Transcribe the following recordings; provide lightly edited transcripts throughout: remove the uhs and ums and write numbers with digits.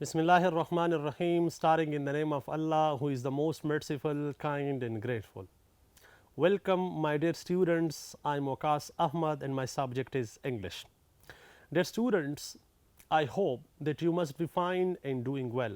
Bismillah ar-Rahman ar-Rahim, starting in the name of Allah, who is the most merciful, kind, and grateful. Welcome, my dear students. I'm Waqas Ahmad, and my subject is English. Dear students, I hope that you must be fine and doing well.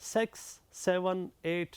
6, 7, 8,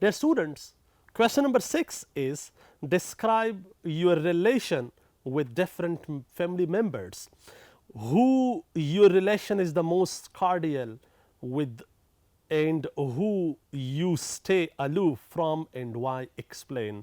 Dear students, question number 6 is describe your relation with different family members. Who your relation is the most cordial with and who you stay aloof from and why explain.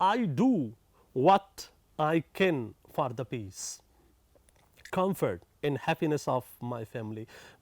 I do what I can for the peace, comfort and happiness of my family.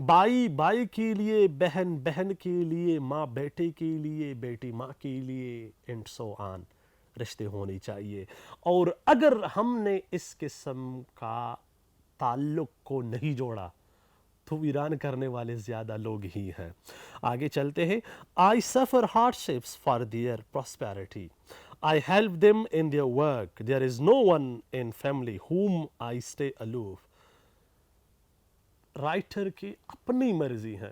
By by کے لیے، بہن بہن کے لیے، ماں بیٹے کے لیے، بیٹی ماں کے لیے، اینڈ سو آن رشتے ہونے چاہیے. اور اگر ہم نے اس قسم کا تعلق کو نہیں جوڑا تو ویران کرنے والے زیادہ لوگ ہی ہیں. آگے چلتے ہیں. I suffer hardships for their prosperity. I help them in their work. There is no one in family whom I stay aloof. Writer کی اپنی مرضی ہے.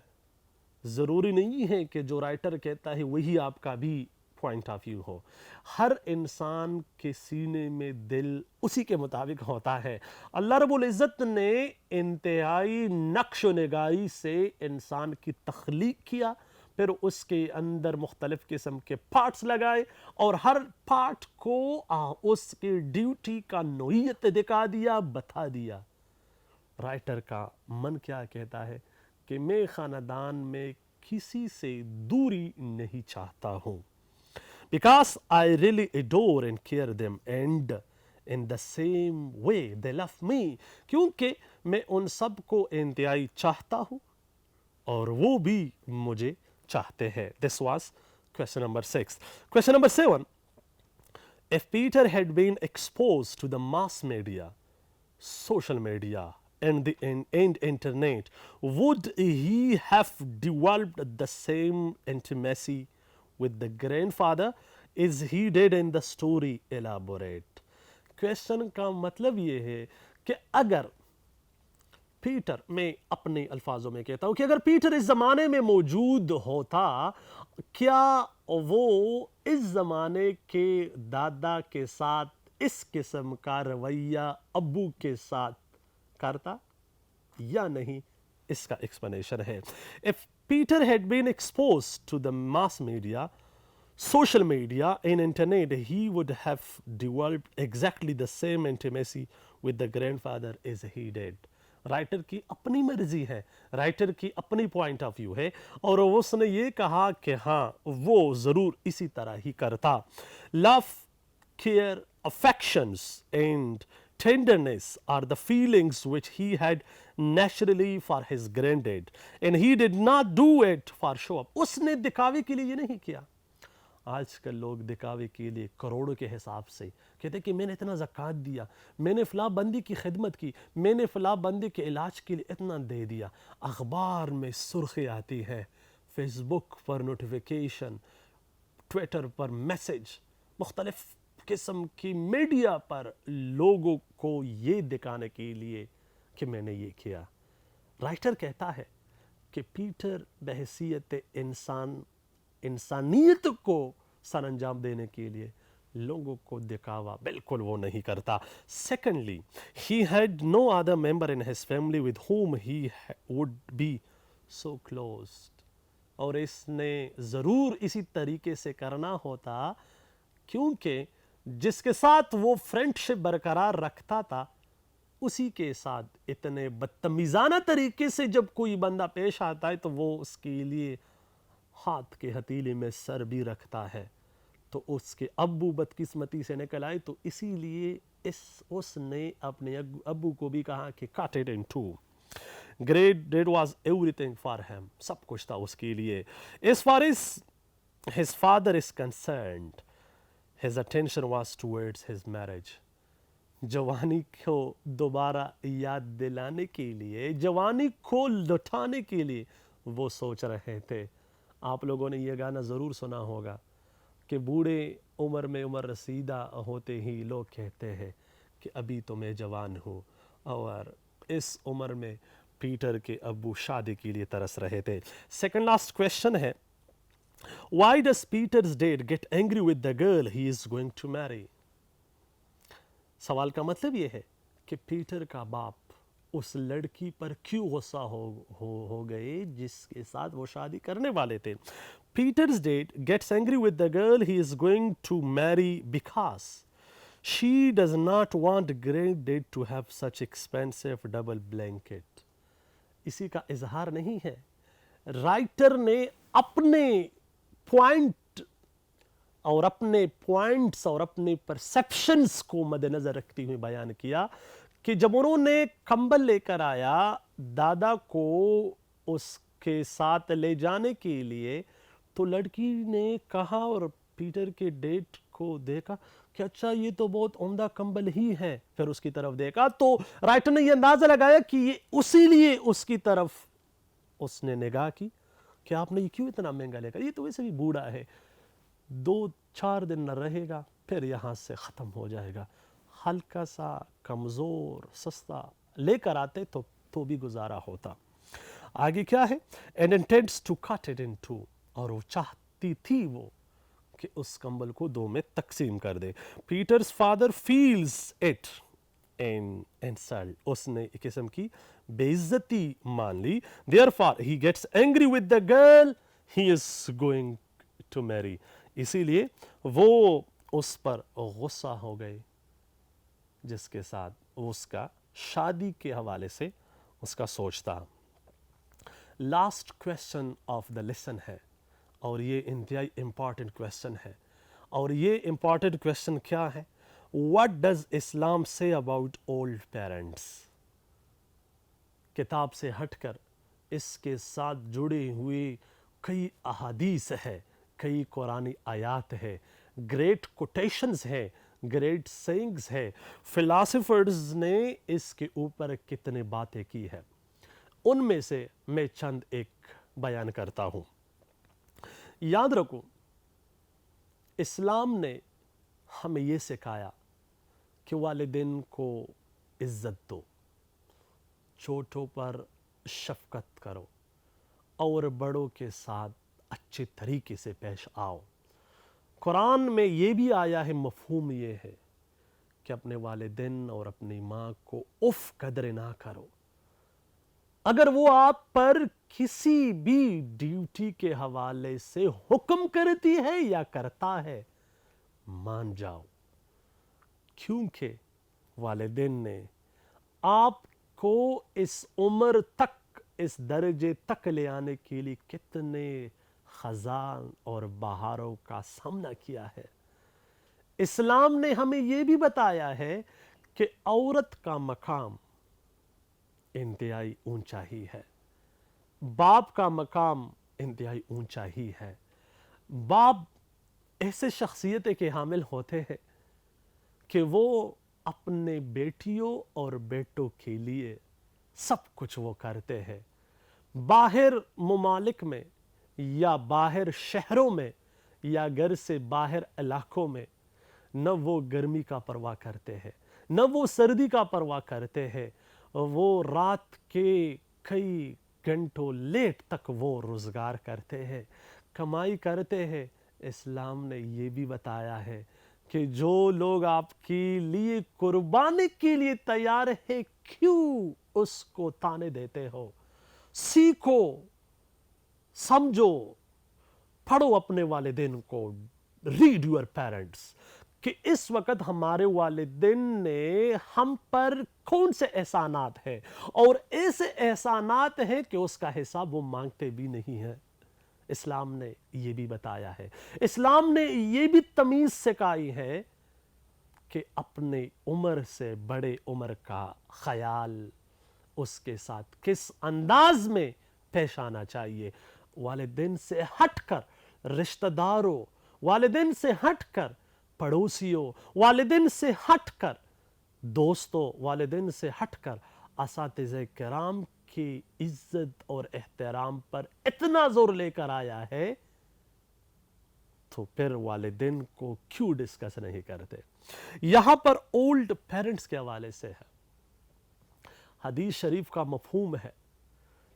ضروری نہیں ہے کہ جو رائٹر کہتا ہے وہی آپ کا بھی پوائنٹ آف ویو ہو. ہر انسان کے سینے میں دل اسی کے مطابق ہوتا ہے. اللہ رب العزت نے انتہائی نقش و نگاری سے انسان کی تخلیق کیا، پھر اس کے اندر مختلف قسم کے پارٹس لگائے اور ہر پارٹ کو اس کی ڈیوٹی کا نوعیت دکھا دیا، بتا دیا. رائٹر کا من کیا کہتا ہے کہ میں خاندان میں کسی سے دوری نہیں چاہتا ہوں. Because I really adore and care them and in the same way they love me. کیونکہ میں ان سب کو انتہائی چاہتا ہوں اور وہ بھی مجھے چاہتے ہیں. This was question number 6. Question number 7. If Peter had been exposed to the mass media, social media, and internet, would he have developed the same intimacy with the grandfather as he did in the story? Elaborate. Question کا مطلب یہ ہے کہ اگر Peter, میں اپنے الفاظوں میں کہتا ہوں کہ اگر پیٹر اس زمانے میں موجود ہوتا، کیا وہ اس زمانے کے دادا کے ساتھ اس قسم کا رویہ ابو کے ساتھ کرتا یا نہیں؟ اس کا ایکسپلینیشن ہے. If Peter had been exposed to the mass media, social media and internet, he would have developed exactly the same intimacy with the grandfather as he did. Writer کی اپنی مرضی ہے، رائٹر کی اپنی پوائنٹ آف ویو ہے اور اس نے یہ کہا کہ ہاں وہ ضرور اسی طرح ہی کرتا. Love, care, affections and tenderness are the feelings which he had naturally for his granddad and he did not do it for show up. اس نے دکھاوے کے لیے یہ نہیں کیا. آج کل لوگ دکھاوے کے لیے کروڑوں کے حساب سے کہتے ہیں کہ میں نے اتنا زکوٰۃ دیا، میں نے فلاں بندی کی خدمت کی، میں نے فلاں بندی کے علاج کے لیے اتنا دے دیا. اخبار میں سرخی آتی ہے، فیس بک پر نوٹیفیکیشن، ٹویٹر پر میسج، مختلف قسم کی میڈیا پر لوگوں کو یہ دکھانے کے لیے کہ میں نے یہ کیا. رائٹر کہتا ہے کہ پیٹر بحیثیت انسانیت کو سر انجام دینے کے لیے لوگوں کو دکھاوا بالکل وہ نہیں کرتا. Secondly, he had no other member in his family with whom he would be so close. اور اس نے ضرور اسی طریقے سے کرنا ہوتا کیونکہ جس کے ساتھ وہ فرینڈ شپ برقرار رکھتا تھا اسی کے ساتھ اتنے بدتمیزانہ طریقے سے جب کوئی بندہ پیش آتا ہے تو وہ اس کے لیے ہاتھ کے ہتھیلے میں سر بھی رکھتا ہے. تو اس کے ابو بدقسمتی سے نکل آئے تو اسی لیے اس نے اپنے ابو کو بھی کہا کہ cut it in two. Great dad was everything for him. سب کچھ تھا اس کے لیے. As far as his father is concerned, his attention was towards his marriage. جوانی کو دوبارہ یاد دلانے کے لیے، جوانی کو لٹانے کے لیے وہ سوچ رہے تھے. آپ لوگوں نے یہ گانا ضرور سنا ہوگا کہ بوڑھے عمر میں عمر رسیدہ ہوتے ہی لوگ کہتے ہیں کہ ابھی تو میں جوان ہوں. اور اس عمر میں پیٹر کے ابو شادی کے لیے ترس رہے تھے. سیکنڈ لاسٹ کویشچن ہے why does Peter's dad get angry with the girl he is going to marry? سوال کا مطلب یہ ہے کہ پیٹر کا باپ اس لڑکی پر کیوں غصہ ہو گئے جس کے ساتھ وہ شادی کرنے والے تھے. Peter's dad gets angry with the girl he is going to marry because she does not want granddad to have such expensive double blanket. اسی کا اظہار نہیں ہے. رائٹر نے اپنے پوائنٹ اور اپنے پوائنٹس اور اپنے پرسیپشنز کو مد نظر رکھتے ہوئے بیان کیا کہ جب انہوں نے کمبل لے کر آیا دادا کو اس کے ساتھ لے جانے کے لیے تو لڑکی نے کہا اور پیٹر کے ڈیٹ کو دیکھا کہ اچھا یہ تو بہت عمدہ کمبل ہی ہے. پھر اس کی طرف دیکھا تو رائٹر نے یہ اندازہ لگایا کہ یہ اسی لیے اس کی طرف اس نے نگاہ کی کہ آپ نے یہ کیوں اتنا مہنگا لے گا, یہ تو ویسے بھی بوڑھا ہے, 2-4 دن نہ رہے گا پھر یہاں سے ختم ہو جائے گا. ہلکا سا کمزور سستا لے کر آتے تو بھی گزارا ہوتا. آگے کیا ہے, and intends to cut it in two, اور وہ چاہتی تھی وہ کہ اس کمبل کو 2 میں تقسیم کر دے. Peter's father feels it insult, اس نے ایک قسم کی بے عزتی مان لی. therefore he gets angry with the girl he is going to marry, اسی لیے وہ اس پر غصہ ہو گئے جس کے ساتھ اس کا شادی کے حوالے سے اس کا سوچتا. Last question of the lesson ہے, اور یہ انتہائی امپورٹنٹ کویسچن ہے. اور یہ امپورٹنٹ کویسچن کیا ہے, واٹ ڈز اسلام سے اباؤٹ اولڈ پیرنٹس. کتاب سے ہٹ کر اس کے ساتھ جڑے ہوئے کئی احادیث ہے, کئی قرآنی آیات ہے, گریٹ کوٹیشنز ہیں, گریٹ سینگز ہے, فلاسفرز نے اس کے اوپر کتنے باتیں کی ہے. ان میں سے میں چند ایک بیان کرتا ہوں. یاد رکھو, اسلام نے ہمیں یہ سکھایا کہ والدین کو عزت دو, چھوٹوں پر شفقت کرو, اور بڑوں کے ساتھ اچھے طریقے سے پیش آؤ. قرآن میں یہ بھی آیا ہے, مفہوم یہ ہے کہ اپنے والدین اور اپنی ماں کو اف قدر نہ کرو. اگر وہ آپ پر کسی بھی ڈیوٹی کے حوالے سے حکم کرتی ہے یا کرتا ہے, مان جاؤ, کیونکہ والدین نے آپ کو اس عمر تک, اس درجے تک لے آنے کے لیے کتنے خزان اور بہاروں کا سامنا کیا ہے. اسلام نے ہمیں یہ بھی بتایا ہے کہ عورت کا مقام انتہائی اونچا ہی ہے, باپ کا مقام انتہائی اونچا ہی ہے. باپ ایسے شخصیت کے حامل ہوتے ہیں کہ وہ اپنے بیٹیوں اور بیٹوں کے لیے سب کچھ وہ کرتے ہیں. باہر ممالک میں یا باہر شہروں میں یا گھر سے باہر علاقوں میں نہ وہ گرمی کا پرواہ کرتے ہیں, نہ وہ سردی کا پرواہ کرتے ہیں. وہ رات کے کئی گھنٹوں لیٹ تک وہ روزگار کرتے ہیں, کمائی کرتے ہیں. اسلام نے یہ بھی بتایا ہے کہ جو لوگ آپ کے لیے قربانی کے لیے تیار ہے, کیوں اس کو تانے دیتے ہو. سیکھو, سمجھو, پڑھو اپنے والدین کو. ریڈ یور پیرنٹس, کہ اس وقت ہمارے والدین نے ہم پر کون سے احسانات ہیں, اور ایسے احسانات ہیں کہ اس کا حساب وہ مانگتے بھی نہیں ہیں. اسلام نے یہ بھی بتایا ہے. اسلام نے یہ بھی تمیز سکھائی ہے کہ اپنے عمر سے بڑے عمر کا خیال اس کے ساتھ کس انداز میں پیش آنا چاہیے. والدین سے ہٹ کر رشتہ داروں, والدین سے ہٹ کر پڑوسیوں, والدین سے ہٹ کر دوستوں, والدین سے ہٹ کر اساتذہ کرام کی عزت اور احترام پر اتنا زور لے کر آیا ہے, تو پھر والدین کو کیوں ڈسکس نہیں کرتے. یہاں پر اولڈ پیرنٹس کے حوالے سے ہے, حدیث شریف کا مفہوم ہے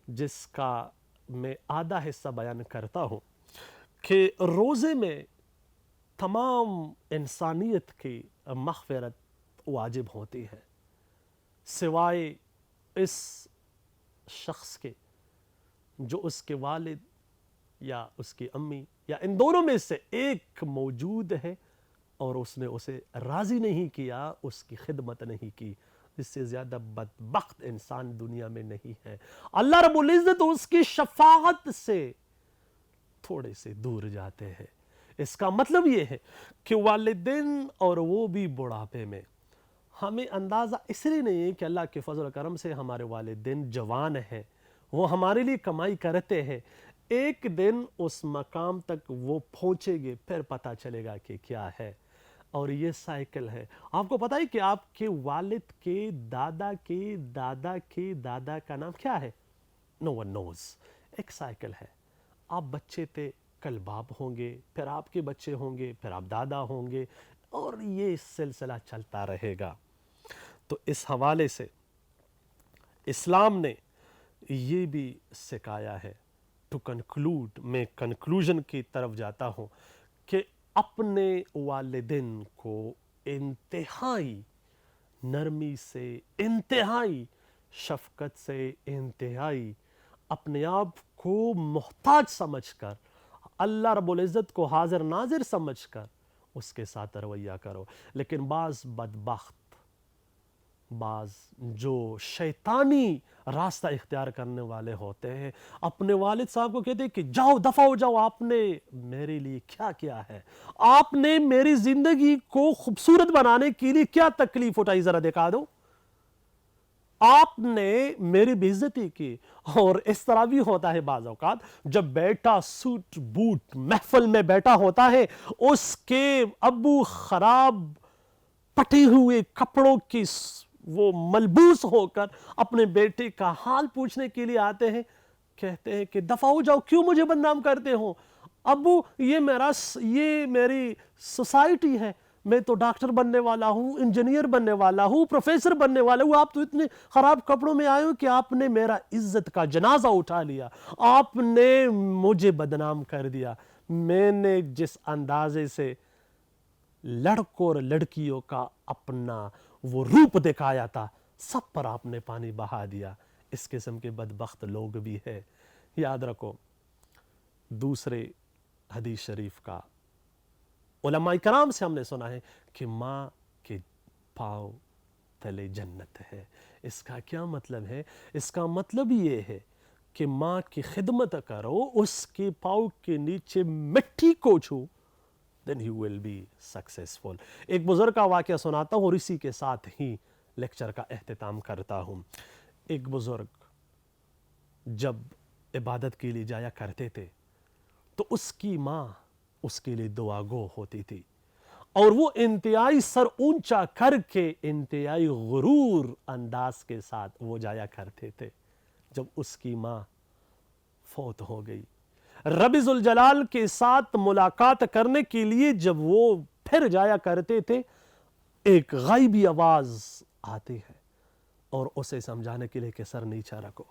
جس کا میں آدھا حصہ بیان کرتا ہوں, کہ روزے میں تمام انسانیت کی مغفرت واجب ہوتی ہے, سوائے اس شخص کے جو اس کے والد یا اس کی امی یا ان دونوں میں سے ایک موجود ہے اور اس نے اسے راضی نہیں کیا, اس کی خدمت نہیں کی. اس سے زیادہ بدبخت انسان دنیا میں نہیں ہے. اللہ رب العزت اس کی شفاعت سے تھوڑے سے دور جاتے ہیں. اس کا مطلب یہ ہے کہ والدین, اور وہ بھی بڑھاپے میں, ہمیں اندازہ اس لیے نہیں ہے کہ اللہ کے فضل و کرم سے ہمارے والدین جوان ہیں, وہ ہمارے لیے کمائی کرتے ہیں، ایک دن اس مقام تک وہ پہنچیں گے، پھر پتہ چلے گا کہ کیا ہے۔ اور یہ سائیکل ہے۔ آپ کو پتہ ہے کہ آپ کے والد کے دادا کے دادا کے دادا کا نام کیا ہے؟ نو ون نوز۔ ایک سائیکل ہے۔ آپ بچے تھے، کل باپ ہوں گے، پھر آپ کے بچے ہوں گے، پھر آپ دادا ہوں گے، اور یہ سلسلہ چلتا رہے گا۔ تو اس حوالے سے اسلام نے یہ بھی سکھایا ہے۔ ٹو کنکلوڈ، میں کنکلوژن کی طرف جاتا ہوں کہ اپنے والدین کو انتہائی نرمی سے، انتہائی شفقت سے، انتہائی اپنے آپ کو محتاج سمجھ کر، اللہ رب العزت کو حاضر ناظر سمجھ کر اس کے ساتھ رویہ کرو۔ لیکن بعض بدبخت، بعض جو شیطانی راستہ اختیار کرنے والے ہوتے ہیں، اپنے والد صاحب کو کہتے ہیں کہ جاؤ، دفع ہو جاؤ، آپ نے میرے لیے کیا کیا ہے؟ آپ نے میری زندگی کو خوبصورت بنانے کے لیے کیا تکلیف اٹھائی، ذرا دکھا دو۔ آپ نے میری بے عزتی کی۔ اور اس طرح بھی ہوتا ہے بعض اوقات، جب بیٹا سوٹ بوٹ محفل میں بیٹا ہوتا ہے، اس کے ابو خراب پٹے ہوئے کپڑوں کی وہ ملبوس ہو کر اپنے بیٹے کا حال پوچھنے کے لیے آتے ہیں، کہتے ہیں کہ دفع ہو جاؤ، کیوں مجھے بدنام کرتے ہو؟ ابو، یہ میری سوسائٹی ہے، میں تو ڈاکٹر بننے والا ہوں، انجینئر بننے والا ہوں، پروفیسر بننے والا ہوں، آپ تو اتنے خراب کپڑوں میں آئے ہو کہ آپ نے میرا عزت کا جنازہ اٹھا لیا، آپ نے مجھے بدنام کر دیا۔ میں نے جس اندازے سے لڑکوں اور لڑکیوں کا اپنا وہ روپ دکھایا تھا، سب پر آپ نے پانی بہا دیا۔ اس قسم کے بدبخت لوگ بھی ہیں۔ یاد رکھو، دوسرے حدیث شریف کا علماء کرام سے ہم نے سنا ہے کہ ماں کے پاؤں تلے جنت ہے۔ اس کا کیا مطلب ہے؟ اس کا مطلب یہ ہے کہ ماں کی خدمت کرو، اس کے پاؤں کے نیچے مٹی کو چھو، then you will be successful۔ ایک بزرگ کا واقعہ سناتا ہوں اور اسی کے ساتھ ہی لیکچر کا اختتام کرتا ہوں۔ ایک بزرگ جب عبادت کے لیے جایا کرتے تھے تو اس کی ماں اس کے لیے دعا گو ہوتی تھی، اور وہ انتہائی سر اونچا کر کے، انتہائی غرور انداز کے ساتھ وہ جایا کرتے تھے۔ جب اس کی ماں فوت ہو گئی، رب ذوالجلال کے ساتھ ملاقات کرنے کے لیے جب وہ پھر جایا کرتے تھے، ایک غائبی آواز آتی ہے اور اسے سمجھانے کے لیے کہ سر نیچا رکھو،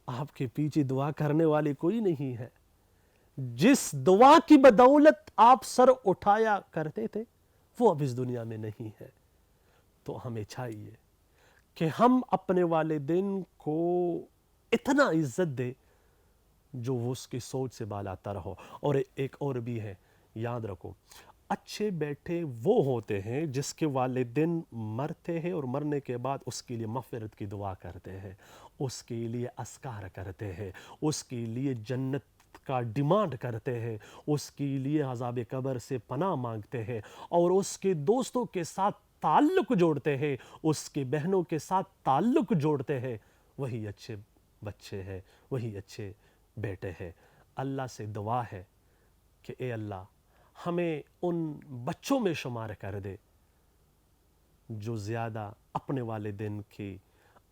آپ کے پیچھے دعا کرنے والے کوئی نہیں ہے۔ جس دعا کی بدولت آپ سر اٹھایا کرتے تھے وہ اب اس دنیا میں نہیں ہے۔ تو ہمیں چاہیے کہ ہم اپنے والدین کو اتنا عزت دیں جو وہ اس کی سوچ سے بالاتر ہو۔ اور ایک اور بھی ہے، یاد رکھو، اچھے بیٹے وہ ہوتے ہیں جس کے والدین مرتے ہیں اور مرنے کے بعد اس کے لیے مغفرت کی دعا کرتے ہیں، اس کے لیے اذکار کرتے ہیں، اس کے لیے جنت کا ڈیمانڈ کرتے ہیں، اس کے لیے عذاب قبر سے پناہ مانگتے ہیں، اور اس کے دوستوں کے ساتھ تعلق جوڑتے ہیں، اس کے بہنوں کے ساتھ تعلق جوڑتے ہیں۔ وہی اچھے بچے ہیں، وہی اچھے بیٹے ہیں۔ اللہ سے دعا ہے کہ اے اللہ ہمیں ان بچوں میں شمار کر دے جو زیادہ اپنے والدین کی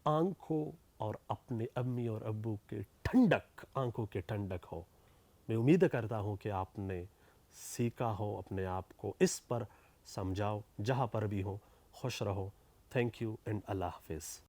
آنکھوں اور اپنے امی اور ابو کے ٹھنڈک، آنکھوں کے ٹھنڈک ہو۔ میں امید کرتا ہوں کہ آپ نے سیکھا ہو، اپنے آپ کو اس پر سمجھاؤ، جہاں پر بھی ہو۔ خوش رہو۔ تھینک یو اینڈ اللہ حافظ۔